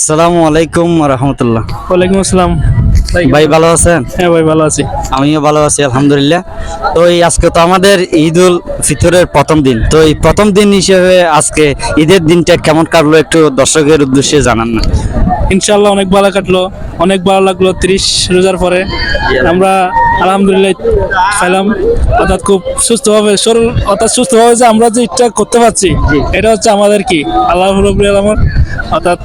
আসসালামু আলাইকুম রহমতুল্লাহ। ওয়ালাইকুম আসসালাম। ভাই ভালো আছেন? হ্যাঁ ভাই, ভালো আছি। আমিও ভালো আছি আলহামদুলিল্লাহ। তো এই আজকে তো আমাদের ঈদ উল ফিতরের প্রথম দিন, তো এই প্রথম দিন হিসেবে আজকে ঈদের দিনটা কেমন কাটলো একটু দর্শকের উদ্দেশ্যে জানান না। ইনশাআল্লাহ অনেক ভালো কাটলো, অনেক ভালো লাগলো। 30 রোজার পরে আমরা আলহামদুলিল্লাহ খাইলাম, অর্থাৎ খুব সুস্থভাবে শরীর অর্থাৎ সুস্থভাবে যে আমরা যে ইচ্ছা করতে পারছি, এটা হচ্ছে আমাদের কি আল্লাহ রাব্বুল আলামিন অর্থাৎ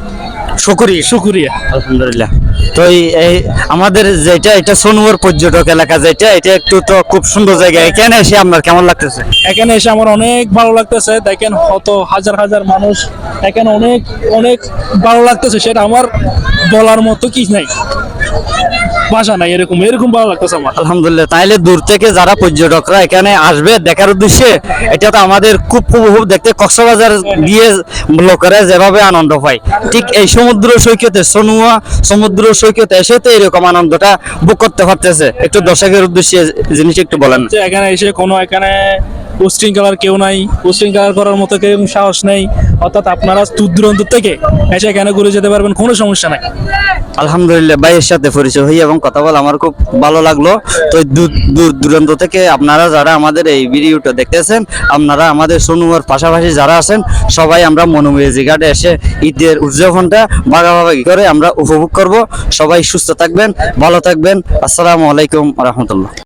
শুকরিয়া। আলহামদুলিল্লাহ। তো এই আমাদের যেটা এটা সোনুয়ার পর্যটক এলাকা, যেটা এটা একটু তো খুব সুন্দর জায়গা, এখানে এসে আপনার কেমন লাগতেছে? এখানে এসে আমার অনেক ভালো লাগতেছে। দেখেন কত হাজার হাজার মানুষ, এখানে অনেক অনেক ভালো লাগতেছে। সেটা আমার বলার মতো কি নাই, ভাষা নাই, এরকম এরকম ভালো লাগতেছে আমার। আলহামদুলিল্লাহ। তাইলে দূর থেকে যারা পর্যটকরা এখানে আসবে দেখার উদ্দেশ্যে, এটা তো আমাদের খুব উপভোগ দেখতে। কক্সবাজার গিয়ে লোকেরা যেভাবে আনন্দ পায়, ঠিক এই সমুদ্র সৈকতে সোনুয়া সমুদ্র সৈকতে এসে তো এরকম আনন্দটা বুক করতে পারতেছে। একটু দর্শকের উদ্দেশ্যে জিনিস একটু বলেন। যে এখানে এসে কোনো এখানে উশৃঙ্খলার কেউ নাই, উশৃঙ্খলা করার মতো কেউ সাহস নেই। অর্থাৎ আপনারা দূর দূরান্ত থেকে এসে এখানে ঘুরে যেতে পারবেন, কোনো সমস্যা নাই। আলহামদুলিল্লাহ, ভাইয়ের সাথে পরিচয় হই এবং কথা বলে আমার খুব ভালো লাগলো। তো দূর দূর দূরান্ত থেকে আপনারা যারা আমাদের এই ভিডিওটা দেখতেছেন, আপনারা আমাদের সোনুয়ার পাশাপাশি যারা আছেন, সবাই আমরা মনোমেজি ঘাটে এসে ঈদের উদযাপনটা ভাগাভাগি করে আমরা উপভোগ করব। সবাই সুস্থ থাকবেন, ভালো থাকবেন। আসসালামু আলাইকুম রহমতুল্লাহ।